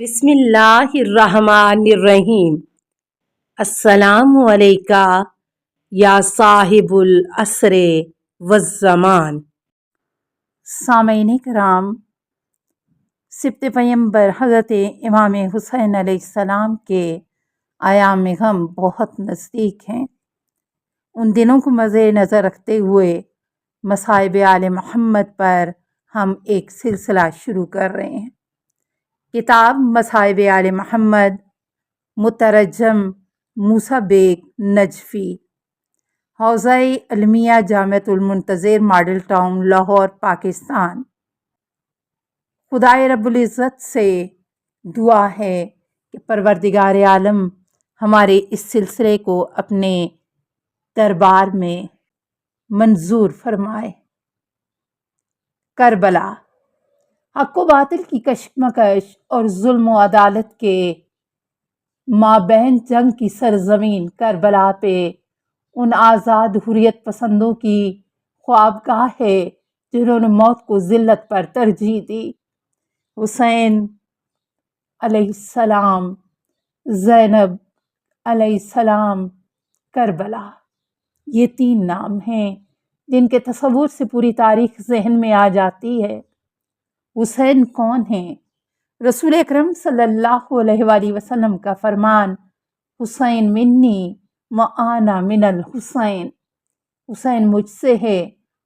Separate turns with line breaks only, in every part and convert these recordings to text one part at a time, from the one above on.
بسم اللہ الرحمن الرحیم۔ السلام علیکہ یا صاحب العصر والزمان۔ سامعین کرام، سبت پیمبر حضرت امام حسین علیہ السلام کے ایام غم بہت نزدیک ہیں۔ ان دنوں کو مد نظر رکھتے ہوئے مصائب آل محمد پر ہم ایک سلسلہ شروع کر رہے ہیں۔ کتاب مصائب آل محمد، مترجم موسیٰ بیگ نجفی، حوزہ علمیہ جامعۃ المنتظر ماڈل ٹاؤن لاہور پاکستان۔ خدائے رب العزت سے دعا ہے کہ پروردگار عالم ہمارے اس سلسلے کو اپنے دربار میں منظور فرمائے۔ کربلا، حق و باطل کی کشمکش اور ظلم و عدالت کے مابین جنگ کی سرزمین کربلا پہ ان آزاد حریت پسندوں کی خوابگاہ ہے جنہوں نے موت کو ذلت پر ترجیح دی۔ حسین علیہ السلام، زینب علیہ السلام، کربلا، یہ تین نام ہیں جن کے تصور سے پوری تاریخ ذہن میں آ جاتی ہے۔ حسین کون ہیں؟ رسول اکرم صلی اللہ علیہ وآلہ وسلم کا فرمان، حسین منی وآنا من الحسین، حسین مجھ سے ہے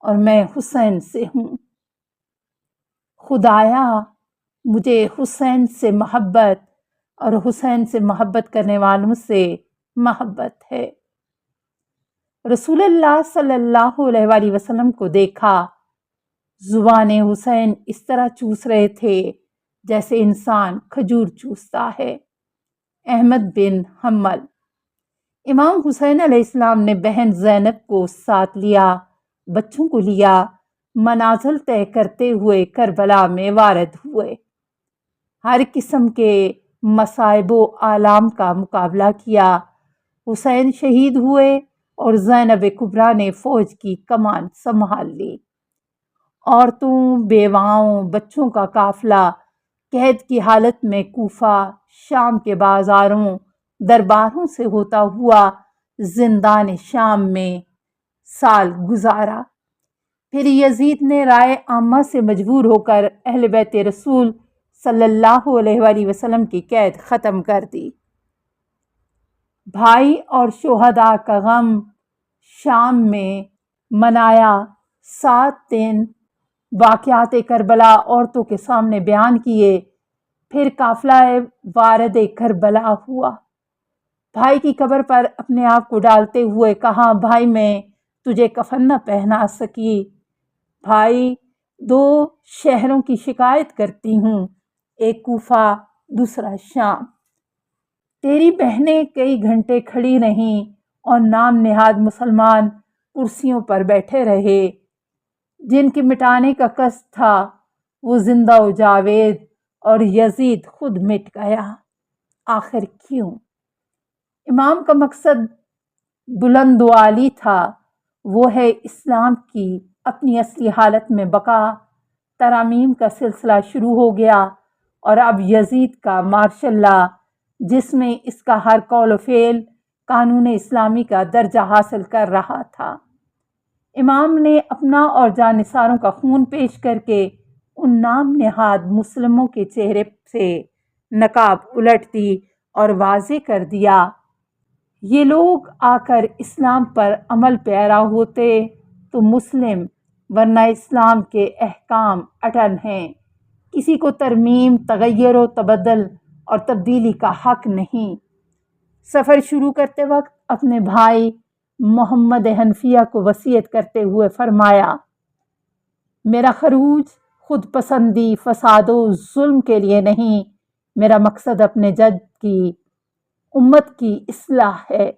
اور میں حسین سے ہوں۔ خدایا مجھے حسین سے محبت اور حسین سے محبت کرنے والوں سے محبت ہے۔ رسول اللہ صلی اللہ علیہ وآلہ وسلم کو دیکھا، زبان حسین اس طرح چوس رہے تھے جیسے انسان کھجور چوستا ہے۔ احمد بن حنبل۔ امام حسین علیہ السلام نے بہن زینب کو ساتھ لیا، بچوں کو لیا، منازل طے کرتے ہوئے کربلا میں وارد ہوئے۔ ہر قسم کے مصائب و آلام کا مقابلہ کیا۔ حسین شہید ہوئے اور زینب کبریٰ نے فوج کی کمان سنبھال لی۔ عورتوں، بیواؤں، بچوں کا قافلہ قید کی حالت میں کوفہ، شام کے بازاروں، درباروں سے ہوتا ہوا زندان شام میں سال گزارا۔ پھر یزید نے رائے عامہ سے مجبور ہو کر اہل بیت رسول صلی اللہ علیہ وآلہ وسلم کی قید ختم کر دی۔ بھائی اور شہداء کا غم شام میں منایا۔ 7 دن واقعات کربلا عورتوں کے سامنے بیان کیے۔ پھر قافلہ وارد کربلا ہوا۔ بھائی کی قبر پر اپنے آپ کو ڈالتے ہوئے کہا، بھائی میں تجھے کفن نہ پہنا سکی۔ بھائی 2 شہروں کی شکایت کرتی ہوں، ایک کوفہ، دوسرا شام۔ تیری بہنیں کئی گھنٹے کھڑی رہیں اور نام نہاد مسلمان کرسیوں پر بیٹھے رہے۔ جن کے مٹانے کا قصد تھا وہ زندہ و جاوید، اور یزید خود مٹ گیا۔ آخر کیوں؟ امام کا مقصد بلند و عالی تھا، وہ ہے اسلام کی اپنی اصلی حالت میں بقا۔ ترامیم کا سلسلہ شروع ہو گیا اور اب یزید کا مارشل لا، جس میں اس کا ہر قول و فعل قانون اسلامی کا درجہ حاصل کر رہا تھا۔ امام نے اپنا اور جانثاروں کا خون پیش کر کے ان نام نہاد مسلموں کے چہرے سے نقاب الٹ دی اور واضح کر دیا، یہ لوگ آ کر اسلام پر عمل پیرا ہوتے تو مسلم، ورنہ اسلام کے احکام اٹل ہیں، کسی کو ترمیم، تغیر و تبدل اور تبدیلی کا حق نہیں۔ سفر شروع کرتے وقت اپنے بھائی محمد حنفیہ کو وصیت کرتے ہوئے فرمایا، میرا خروج خود پسندی، فساد و ظلم کے لیے نہیں، میرا مقصد اپنے جد کی امت کی اصلاح ہے۔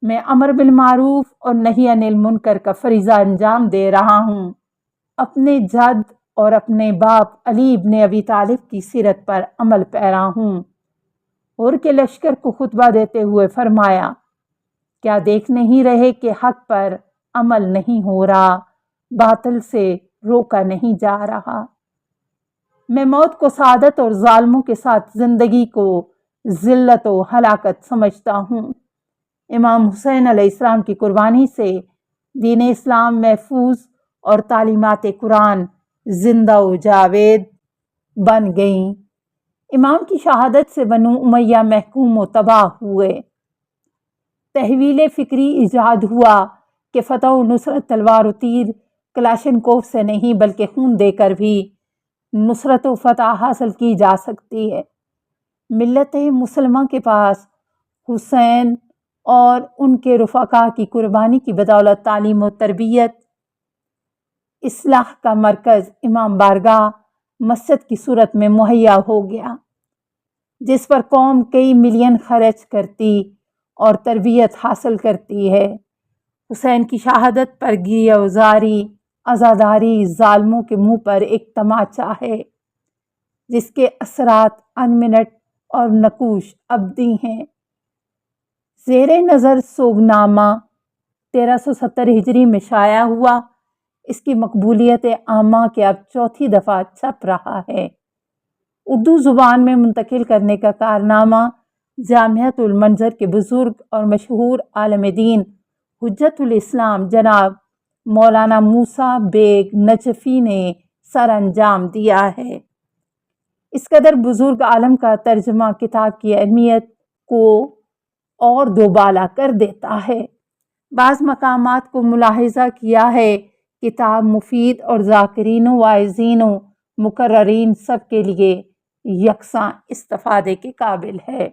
میں امر بالمعروف اور نہی عن المنکر کا فریضہ انجام دے رہا ہوں۔ اپنے جد اور اپنے باپ علی ابن ابی طالب کی سیرت پر عمل پیرا ہوں۔ اور کے لشکر کو خطبہ دیتے ہوئے فرمایا، کیا دیکھ نہیں رہے کہ حق پر عمل نہیں ہو رہا، باطل سے روکا نہیں جا رہا۔ میں موت کو سعادت اور ظالموں کے ساتھ زندگی کو ذلت و ہلاکت سمجھتا ہوں۔ امام حسین علیہ السلام کی قربانی سے دین اسلام محفوظ اور تعلیمات قرآن زندہ و جاوید بن گئیں۔ امام کی شہادت سے بنو امیہ محکوم و تباہ ہوئے۔ تحویل فکری ایجاد ہوا کہ فتح و نصرت تلوار و تیر کلاشنکوف سے نہیں بلکہ خون دے کر بھی نصرت و فتح حاصل کی جا سکتی ہے۔ ملت مسلمہ کے پاس حسین اور ان کے رفقا کی قربانی کی بدولت تعلیم و تربیت، اصلاح کا مرکز امام بارگاہ مسجد کی صورت میں مہیا ہو گیا، جس پر قوم کئی ملین خرچ کرتی اور تربیت حاصل کرتی ہے۔ حسین کی شہادت پر گریہ وزاری، عزاداری ظالموں کے منہ پر ایک تماچا ہے، جس کے اثرات انمنٹ اور نقوش ابدی ہیں۔ زیر نظر سوگنامہ 1370 ہجری میں شائع ہوا۔ اس کی مقبولیت عامہ کے اب چوتھی دفعہ چھپ رہا ہے۔ اردو زبان میں منتقل کرنے کا کارنامہ جامعۃ المنظر کے بزرگ اور مشہور عالم دین حجت الاسلام جناب مولانا موسیٰ بیگ نجفی نے سر انجام دیا ہے۔ اس قدر بزرگ عالم کا ترجمہ کتاب کی اہمیت کو اور دوبالا کر دیتا ہے۔ بعض مقامات کو ملاحظہ کیا ہے، کتاب مفید اور ذاکرین و واعظین و مقررین سب کے لیے یکساں استفادے کے قابل ہے۔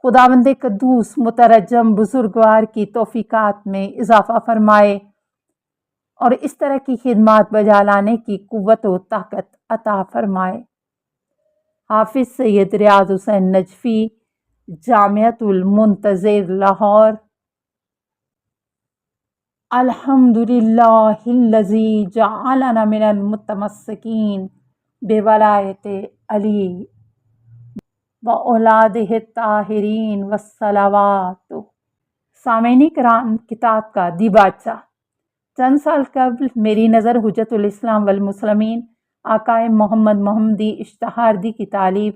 خداوند قدوس مترجم بزرگوار کی توفیقات میں اضافہ فرمائے اور اس طرح کی خدمات بجا لانے کی قوت و طاقت عطا فرمائے۔ حافظ سید ریاض حسین نجفی، جامعۃ المنتظر، لاہور۔ الحمدللہ الذی جعلنا من المتمسکین بولایت علی و اولادہ الطاہرین والصلوات۔ سامعین کرام، کتاب کا دیباچہ۔ چند سال قبل میری نظر حجت الاسلام والمسلمین آقائے محمد محمدی اشتہاردی کی تالیف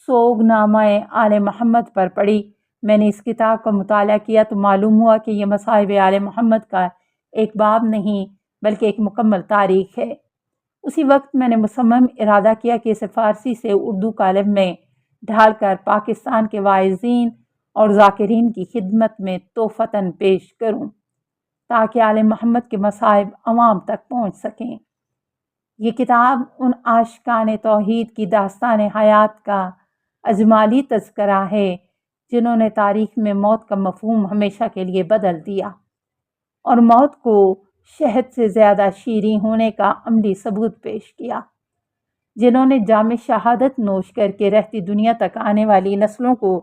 سوگنامہ آل محمد پر پڑی۔ میں نے اس کتاب کا مطالعہ کیا تو معلوم ہوا کہ یہ مصائب آل محمد کا ایک باب نہیں بلکہ ایک مکمل تاریخ ہے۔ اسی وقت میں نے مصمم ارادہ کیا کہ اسے فارسی سے اردو کالم میں ڈھال کر پاکستان کے واعظین اور ذاکرین کی خدمت میں تحفتاً پیش کروں تاکہ آل محمد کے مصائب عوام تک پہنچ سکیں۔ یہ کتاب ان عاشقان توحید کی داستان حیات کا اجمالی تذکرہ ہے جنہوں نے تاریخ میں موت کا مفہوم ہمیشہ کے لیے بدل دیا اور موت کو شہد سے زیادہ شیریں ہونے کا عملی ثبوت پیش کیا، جنہوں نے جام شہادت نوش کر کے رہتی دنیا تک آنے والی نسلوں کو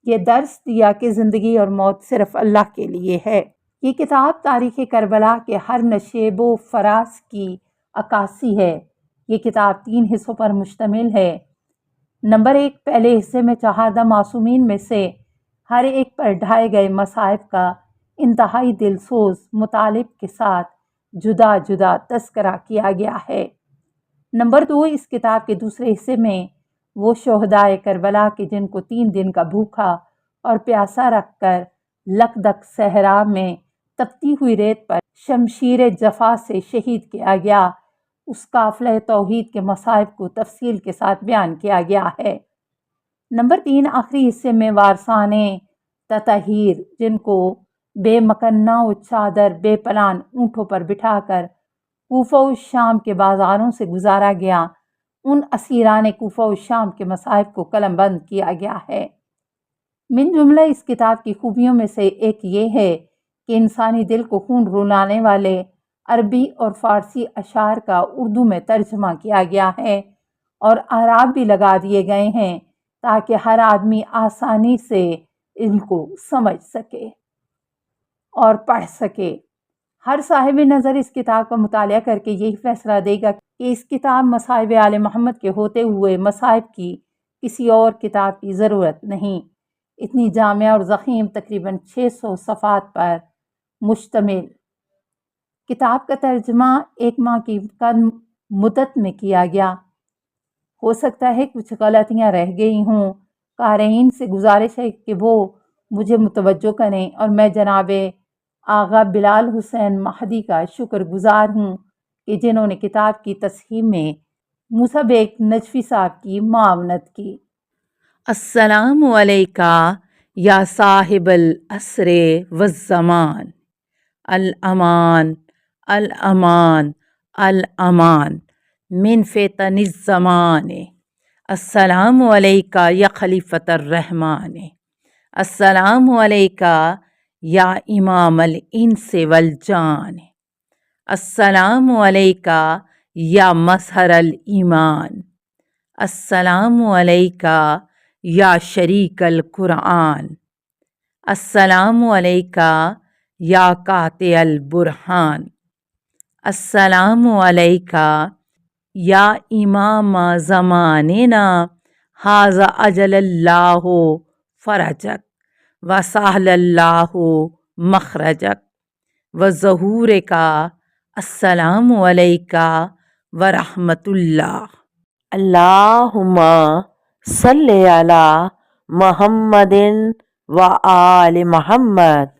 یہ درس دیا کہ زندگی اور موت صرف اللہ کے لیے ہے۔ یہ کتاب تاریخ کربلا کے ہر نشیب و فراز کی عکاسی ہے۔ یہ کتاب 3 حصوں پر مشتمل ہے۔ نمبر 1، پہلے حصے میں 4 معصومین میں سے ہر ایک پر ڈھائے گئے مصائب کا انتہائی دلسوز مطالب کے ساتھ جدا جدا تذکرہ کیا گیا ہے۔ نمبر 2، اس کتاب کے دوسرے حصے میں وہ شہدائے کربلا کے جن کو 3 دن کا بھوکا اور پیاسا رکھ کر لکدک صحرا میں تپتی ہوئی ریت پر شمشیر جفا سے شہید کیا گیا، اس قافلہ توحید کے مصائب کو تفصیل کے ساتھ بیان کیا گیا ہے۔ نمبر 3، آخری حصے میں وارثان تطہیر جن کو بے مکنہ و چادر بے پلان اونٹوں پر بٹھا کر کوفہ و شام کے بازاروں سے گزارا گیا، ان اسیران کوفہ و شام کے مصائب کو قلم بند کیا گیا ہے۔ من جملہ اس کتاب کی خوبیوں میں سے ایک یہ ہے کہ انسانی دل کو خون رلانے والے عربی اور فارسی اشعار کا اردو میں ترجمہ کیا گیا ہے اور اعراب بھی لگا دیے گئے ہیں تاکہ ہر آدمی آسانی سے ان کو سمجھ سکے اور پڑھ سکے۔ ہر صاحب نظر اس کتاب کا مطالعہ کر کے یہی فیصلہ دے گا کہ اس کتاب مصائب آل محمد کے ہوتے ہوئے مصائب کی کسی اور کتاب کی ضرورت نہیں۔ اتنی جامع اور ضخیم تقریباً 600 صفحات پر مشتمل کتاب کا ترجمہ 1 ماہ کی مدت میں کیا گیا۔ ہو سکتا ہے کچھ غلطیاں رہ گئی ہوں۔ قارئین سے گزارش ہے کہ وہ مجھے متوجہ کریں اور میں جناب آغا بلال حسین مہدی کا شکر گزار ہوں کہ جنہوں نے کتاب کی تصحیح میں موسیٰ بیگ نجفی صاحب کی معاونت کی۔ السلام علیکہ یا صاحب العصر والزمان، الامان الامان الامان من فتن الزمان۔ السلام علیکہ یا خلیفۃ الرحمن، السلام علیکہ یا امام الانس والجان، السلام علیکہ یا مظہر الایمان، السلام علیکہ یا شریک القرآن، السلام علیکہ یا قاطع البرہان، السلام علیکہ یا امام زماننا، ھذا اجل اللہ فرجک وسہل اللہ مخرجک وظہورک۔ السلام علیکہ ورحمۃ اللہ۔ اللہم صلی علی محمد و آل محمد۔